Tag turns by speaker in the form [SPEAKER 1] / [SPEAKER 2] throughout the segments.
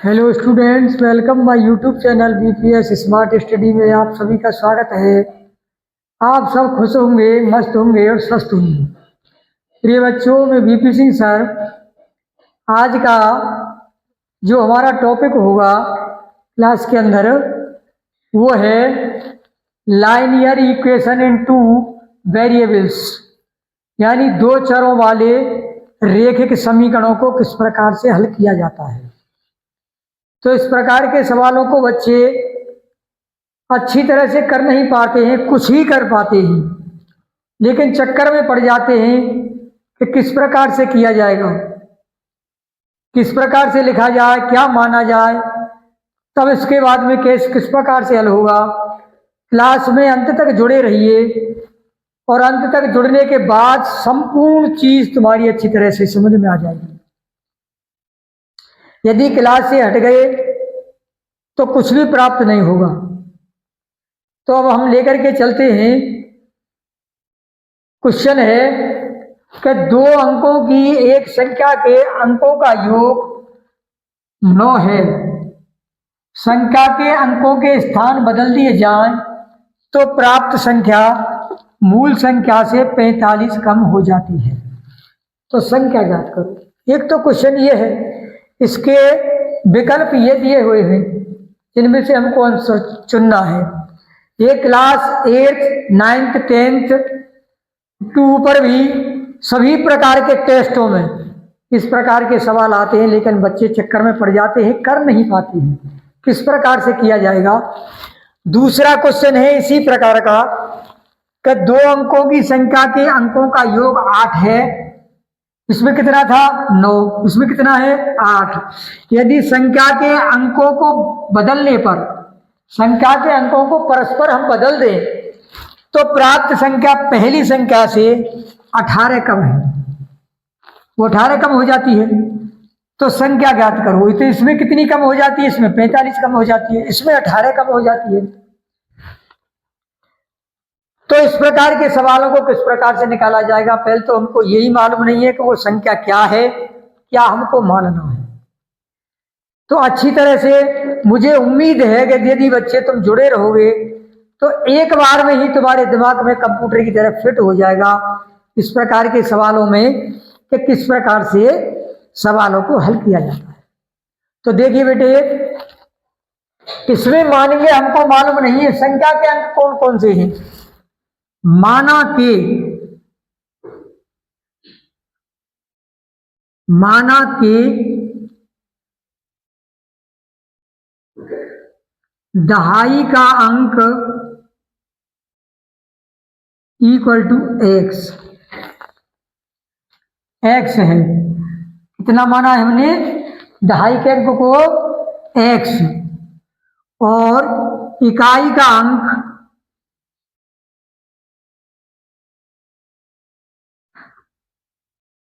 [SPEAKER 1] Hello students, welcome my YouTube channel BPS smart study में आप सभी का स्वागत है। आप सब खुश होंगे, मस्त होंगे और स्वस्थ होंगे। प्रिय बच्चों, मैं बीपी सिंह सर। आज का जो हमारा टॉपिक होगा क्लास के अंदर वो है linear equation in two variables, यानी दो चरों वाले रेखिक समीकरणों को किस प्रकार से हल किया जाता है। तो इस प्रकार के सवालों को बच्चे अच्छी तरह से कर नहीं पाते हैं, कुछ ही कर पाते हैं, लेकिन चक्कर में पड़ जाते हैं कि किस प्रकार से किया जाएगा, किस प्रकार से लिखा जाए, क्या माना जाए, तब इसके बाद में किस प्रकार से हल होगा। क्लास में अंत तक जुड़े रहिए और अंत तक जुड़ने के बाद संपूर्ण चीज तुम्हारी अच्छी तरह से समझ में आ जाएगी। यदि क्लास से हट गए तो कुछ भी प्राप्त नहीं होगा। तो अब हम लेकर के चलते हैं। क्वेश्चन है कि दो अंकों की एक संख्या के अंकों का योग 9 है। संख्या के अंकों के स्थान बदल दिए जाएं तो प्राप्त संख्या मूल संख्या से 45 कम हो जाती है। तो संख्या ज्ञात करो। एक तो क्वेश्चन ये है, इसके विकल्प ये दिए हुए हैं जिनमें से हमको आंसर चुनना है। ये class 8th 9th 10th to ऊपर भी सभी प्रकार के टेस्टों में इस प्रकार के सवाल आते हैं, लेकिन बच्चे चक्कर में पड़ जाते हैं, कर नहीं पाते हैं। किस प्रकार से किया जाएगा। दूसरा क्वेश्चन है इसी प्रकार का कि दो अंकों की संख्या के अंकों का योग 8 है। इसमें कितना था 9, इसमें कितना है 8। यदि संख्या के अंकों को बदलने पर, संख्या के अंकों को परस्पर हम बदल दें तो प्राप्त संख्या पहली संख्या से 18 कम है, वो 18 कम हो जाती है। तो संख्या ज्ञात करो। तो इसमें कितनी कम हो जाती है, इसमें 45 कम हो जाती है, इसमें 18 कम हो जाती है। तो इस प्रकार के सवालों को किस प्रकार से निकाला जाएगा। पहले तो हमको यही मालूम नहीं है कि वो संख्या क्या है, क्या हमको मानना है। तो अच्छी तरह से मुझे उम्मीद है कि यदि बच्चे तुम जुड़े रहोगे तो एक बार में ही तुम्हारे दिमाग में कंप्यूटर की तरह फिट हो जाएगा इस प्रकार के सवालों में कि किस प्रकार से सवालों को हल किया जाता है। तो देखिए बेटे, इसमें मानेंगे हमको मालूम नहीं है संख्या के अंक कौन कौन से हैं। माना के दहाई का अंक इक्वल टू x है। कितना माना है हमने, दहाई के अंक को x, और इकाई का अंक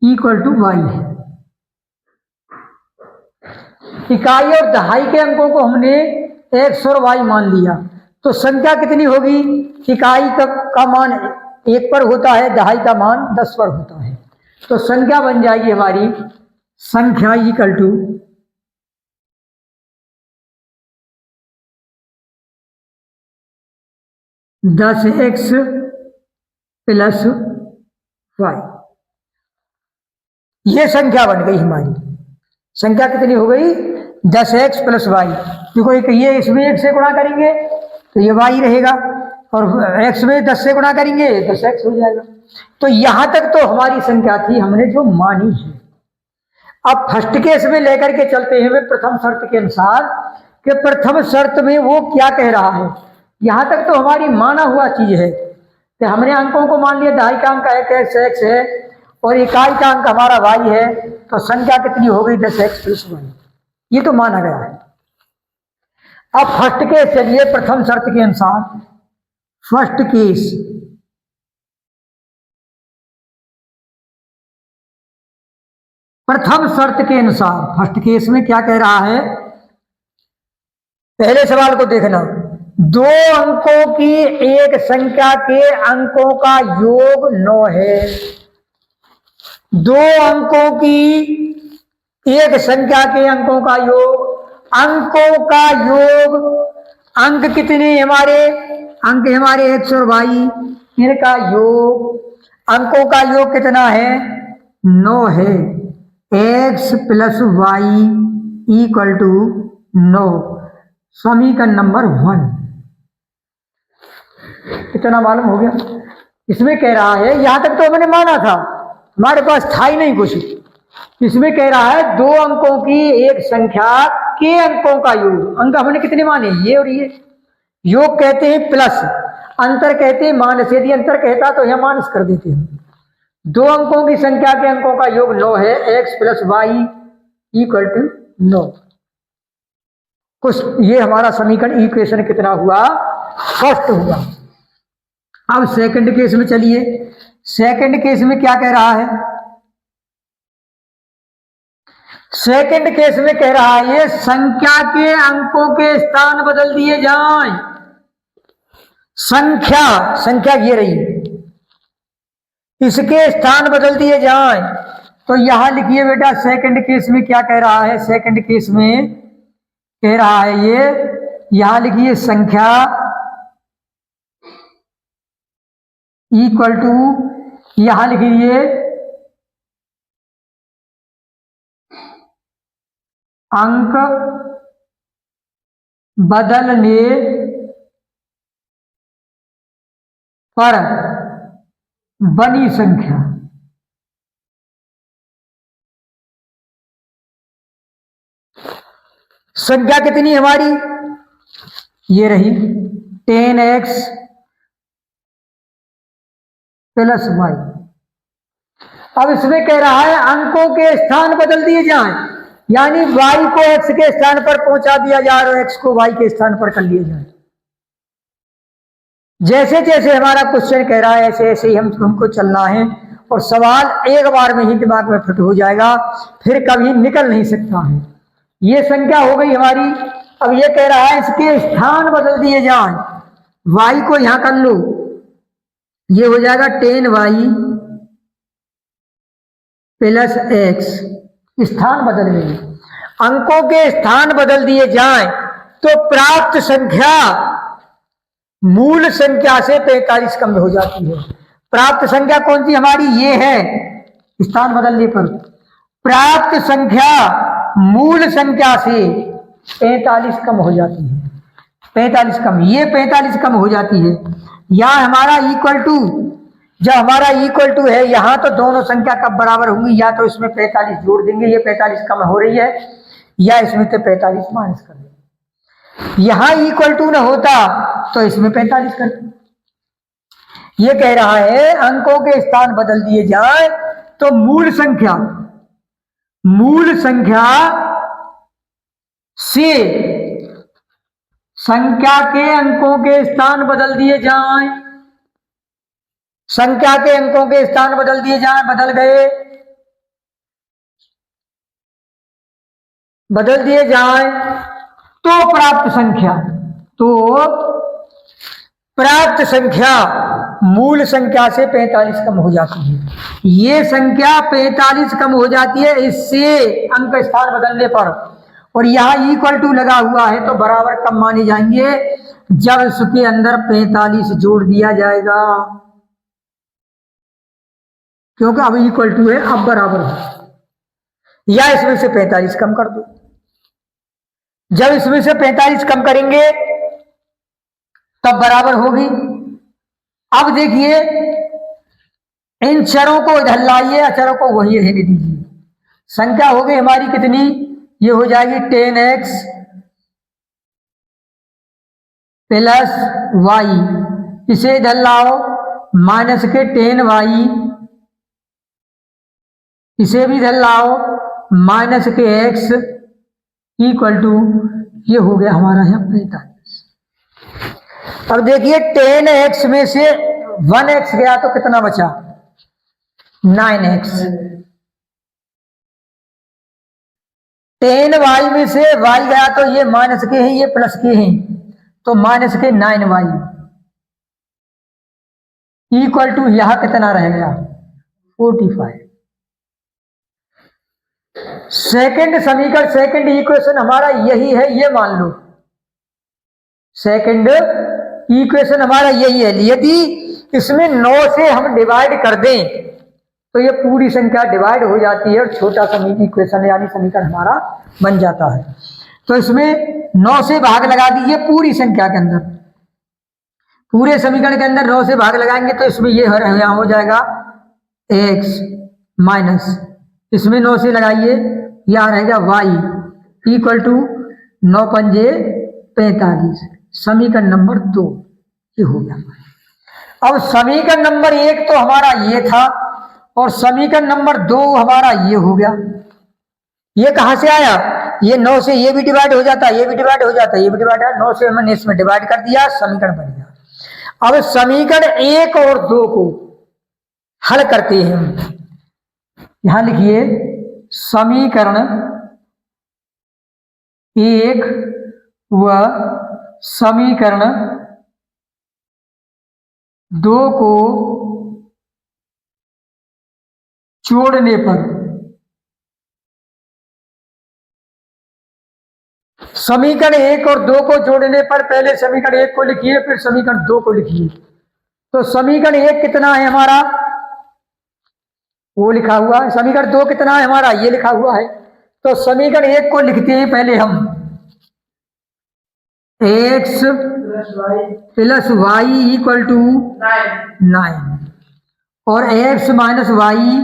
[SPEAKER 1] इक्वल टू y है। इकाई और दहाई के अंकों को हमने x और y मान लिया। तो संख्या कितनी होगी, इकाई का मान 1 पर होता है, दहाई का मान 10 पर होता है। तो संख्या बन जाएगी हमारी संख्या equal to 10x plus y। ये संख्या बन गई हमारी। संख्या कितनी हो गई, 10x प्लस y। देखो एक ये इसमें 1 से गुणा करेंगे तो ये y रहेगा, और x में 10 से गुणा करेंगे 10x हो जाएगा। तो यहां तक तो हमारी संख्या थी, हमने जो मानी है। अब फर्स्ट केस में लेकर के चलते हैं वे प्रथम शर्त के अनुसार कि प्रथम शर्त में वो क्या कह रहा है। यहां तक तो हमारी माना हुआ चीज है कि हमने अंकों को मान लिया, दहाई का अंक x है और इकाई का अंक हमारा y है। तो संख्या कितनी हो गई, 10x प्लस y। ये तो माना गया है। अब फर्स्ट केस चलिए, प्रथम शर्त के अनुसार फर्स्ट केस, प्रथम शर्त के अनुसार फर्स्ट केस में क्या कह रहा है। पहले सवाल को देखना, दो अंकों की एक संख्या के अंकों का योग 9 है। दो अंकों की एक संख्या के अंकों का योग अंकों का योग, अंक कितने हमारे, अंक हमारे x और y, इनका योग, अंकों का योग कितना है, 9 है। x plus y equal to 9, समीकरण नंबर 1। कितना मालूम हो गया। इसमें कह रहा है, यहां तक तो मैंने माना था, हमारे पास था ही नहीं कुछ। इसमें कह रहा है दो अंकों की एक संख्या के अंकों का योग। अंक हमने कितने माने, ये और ये। योग कहते हैं प्लस, अंतर कहते हैं माइनस। यदि अंतर कहता तो यह माइनस कर देते हैं। दो अंकों की संख्या के अंकों का योग 9 है। x plus y equal to 9। कुछ ये हमारा समीकरण इक्वेशन कितना हुआ, फर्स्ट हुआ। अब सेकंड केस में चलिए। सेकंड केस में क्या कह रहा है, सेकंड केस में कह रहा है ये संख्या के अंकों के स्थान बदल दिए जाएं। संख्या, संख्या ये रही, इसके स्थान बदल दिए जाएं। तो यहां लिखिए बेटा, सेकंड केस में क्या कह रहा है, सेकंड केस में कह रहा है ये, यहां लिखिए संख्या इक्वल टू, यहां लिखिए अंक बदलने पर बनी संख्या। संख्या कितनी हमारी, ये रही 10x प्लस वाई। अब इसमें कह रहा है अंकों के स्थान बदल दिए जाएं, यानी y को x के स्थान पर पहुंचा दिया जाए और x को y के स्थान पर कर लिया जाए। जैसे जैसे हमारा क्वेश्चन कह रहा है ऐसे ऐसे ही हमको चलना है, और सवाल एक बार में ही दिमाग में फिट हो जाएगा, फिर कभी निकल नहीं सकता है। ये संख्या हो गई हमारी। अब ये कह रहा है इसके स्थान बदल दिए जाएं। y को यहां कर लो, ये हो जाएगा 10y प्लस x, स्थान बदल गए। अंकों के स्थान बदल दिए जाएं तो प्राप्त संख्या मूल संख्या से 45 कम हो जाती है। प्राप्त संख्या कौन सी हमारी, ये है, स्थान बदलने पर प्राप्त संख्या मूल संख्या से 45 कम हो जाती है। 45 कम, ये 45 कम हो जाती है। यहां हमारा इक्वल टू, जब हमारा इक्वल टू है, यहां तो दोनों संख्या कब बराबर होंगी, या तो इसमें 45 जोड़ देंगे, ये 45 कम हो रही है, या इसमें तो 45 माइनस कर देंगे। यहां इक्वल टू ना होता तो इसमें 45 कर देंगे। ये कह रहा है अंकों के स्थान बदल दिए जाए तो मूल संख्या, मूल संख्या से संख्या के अंकों के स्थान बदल दिए जाएं। संख्या के अंकों के स्थान बदल दिए जाएं, बदल गए, बदल दिए जाएं तो प्राप्त संख्या, तो प्राप्त संख्या मूल संख्या से 45 कम हो जाती है। ये संख्या 45 कम हो जाती है इससे अंक स्थान बदलने पर, और यहां इक्वल टू लगा हुआ है तो बराबर कम माने जाएंगे जब इसके अंदर 45 जोड़ दिया जाएगा, क्योंकि अब इक्वल टू है, अब बराबर है। या इसमें से 45 कम कर दो। जब इसमें से 45 कम करेंगे तब बराबर होगी। अब देखिए इन चरों को इधर लाइए, अचरों को वही रहने दीजिए। संख्या हो गई हमारी कितनी, ये हो जाएगी 10x प्लस वाई, इसे इधर लाओ, माइनस के 10y, इसे भी इधर लाओ, माइनस के x इक्वल टू, ये हो गया हमारा यहाँ 45। अब देखिए 10x में से 1x गया तो कितना बचा, 9x। 10y में से y गया तो ये माइनस के हैं, ये प्लस के हैं, तो माइनस के 9y इक्वल टू यहां कितना रह गया, 45। सेकंड समीकरण, सेकंड इक्वेशन हमारा यही है, ये मान लो सेकंड इक्वेशन हमारा यही है। यदि इसमें 9 से हम डिवाइड कर दें तो ये पूरी संख्या डिवाइड हो जाती है और छोटा समीकरण इक्वेशन यानी समीकरण हमारा बन जाता है। तो इसमें 9 से भाग लगा दीजिए पूरी संख्या के अंदर, पूरे समीकरण के अंदर 9 से भाग लगाएंगे तो इसमें ये यहाँ हो जाएगा x माइनस, इसमें 9 से लगाइए, यहाँ रहेगा y इक्वल टू 9 पंजे 45, समीकरण नंबर 2 ये हो गया। अब समीकरण नंबर 1 तो हमारा ये था और समीकरण नंबर 2 हमारा ये हो गया। ये कहां से आया? ये 9 से ये भी डिवाइड हो जाता है, ये भी डिवाइड हो जाता है, ये भी डिवाइड है, 9 से हमने इसमें डिवाइड कर दिया, समीकरण बन गया। अब समीकरण 1 और 2 को हल करते हैं। यहां लिखिए समीकरण 1 व समीकरण 2 को जोड़ने पर समीकरण 1 और 2 को जोड़ने पर पहले समीकरण 1 को लिखिए फिर समीकरण 2 को लिखिए। तो समीकरण 1 कितना है हमारा, वो लिखा हुआ है। समीकरण 2 कितना है हमारा, ये लिखा हुआ है। तो समीकरण 1 को लिखते हैं पहले हम, x plus y equal to 9 और x minus y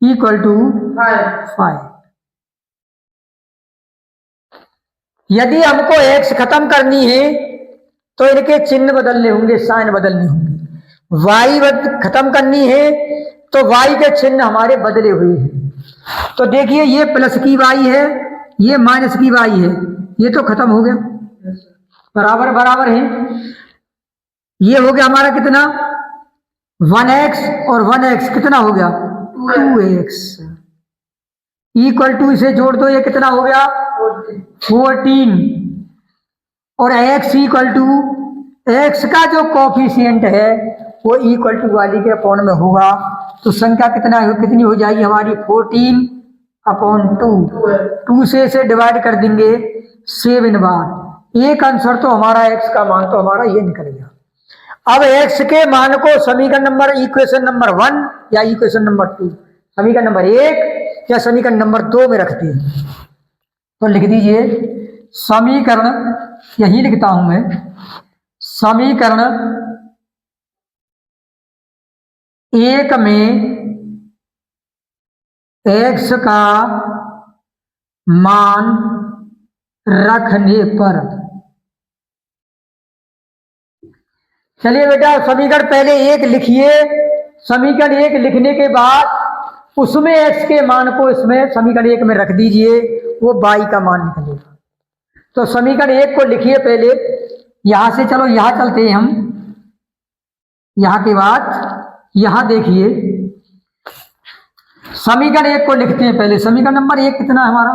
[SPEAKER 1] equal to 5। यदि हमको x खत्म करनी है तो इनके चिन्ह बदलने होंगे, साइन बदलने होंगे। y खत्म करनी है तो y के चिन्ह हमारे बदले हुए हैं। तो देखिए ये प्लस की y है, ये माइनस की y है, ये तो खत्म हो गया, बराबर बराबर है। ये हो गया हमारा कितना 1x और 1x कितना हो गया 2x इक्वल टू, इसे जोड़ दो, ये कितना हो गया 14 और x इक्वल टू, x का जो कोफिशिएंट है वो इक्वल टू वाली के अपॉन में होगा। तो संख्या कितनी हो जाएगी हमारी 14 अपॉन 2, 2 से इसे डिवाइड कर देंगे 7 बार। एक आंसर तो हमारा x का मान तो हमारा ये निकल गया। अब x के मान को समीकरण नंबर इक्वेशन नंबर 1 या इक्वेशन नंबर 2, समीकरण नंबर 1 या समीकरण नंबर 2 में रखते हैं। तो लिख दीजिए समीकरण, यही लिखता हूं मैं, समीकरण 1 में x का मान रखने पर, चलिए बेटा समीकरण पहले 1 लिखिए, समीकरण 1 लिखने के बाद उसमें x के मान को इसमें समीकरण 1 में रख दीजिए, वो y का मान निकलेगा। तो समीकरण 1 को लिखिए पहले, यहां से चलो यहां चलते हैं हम, यहां के बाद यहां देखिए समीकरण 1 को लिखते हैं पहले। समीकरण नंबर 1 कितना है हमारा,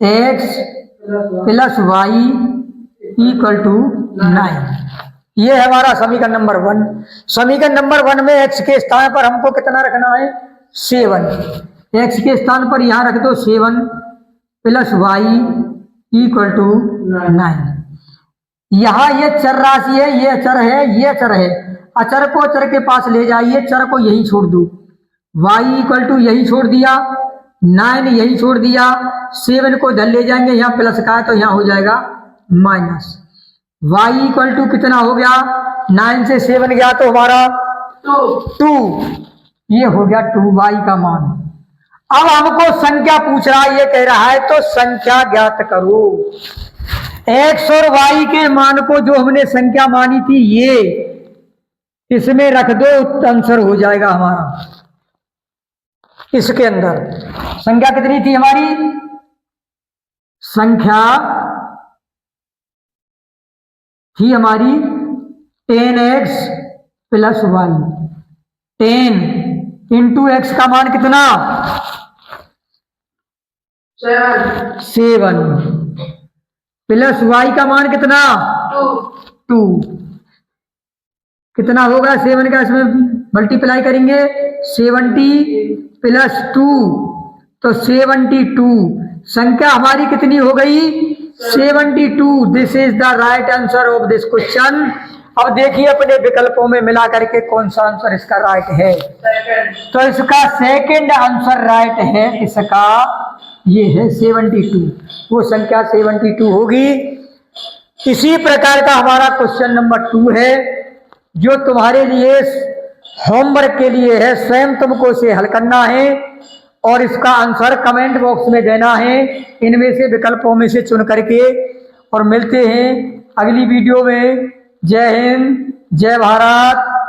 [SPEAKER 1] x plus y equal to 9, ये है हमारा समीकरण नंबर 1। समीकरण नंबर 1 में x के स्थान पर हमको कितना रखना है 7, x के स्थान पर यहां रख दो 7 प्लस वाई इक्वल टू 9। यहां ये चर राशि है, ये अचर है, ये अचर है, अचर को अचर के पास ले जाइए, चर को यही छोड़ दो, y इक्वल टू यही छोड़ दिया, 9 यही छोड़ दिया, 7 को इधर ले जाएंगे, यहाँ प्लस का है तो यहाँ हो जाएगा माइनस। y इक्वल टू कितना हो गया, 9 से 7 गया तो हमारा 2, ये हो गया 2y का मान। अब हमको संख्या पूछ रहा है, ये कह रहा है तो संख्या ज्ञात करो। x और y के मान को जो हमने संख्या मानी थी ये इसमें रख दो, आंसर हो जाएगा हमारा। इसके अंदर संख्या कितनी थी हमारी, संख्या थी हमारी 10x plus Y, 10 into x का मान कितना 7 प्लस वाई का मान कितना 2, कितना होगा 7 का इसमें मल्टीप्लाई करेंगे 70 प्लस 2 तो 72 संख्या हमारी कितनी हो गई? 72। This is the right answer of this question. अब देखिए अपने विकल्पों में मिला करके कौन सा आंसर इसका राइट है। तो इसका सेकंड आंसर राइट है, इसका ये है 72, वो संख्या 72 होगी। इसी प्रकार का हमारा क्वेश्चन नंबर 2 है, जो तुम्हारे लिए होमवर्क के लिए है, स्वयं तुमको इसे हल करना है और इसका आंसर कमेंट बॉक्स में देना है, इनमें से विकल्पों में से चुन करके। और मिलते हैं अगली वीडियो में। जय हिंद, जय भारत।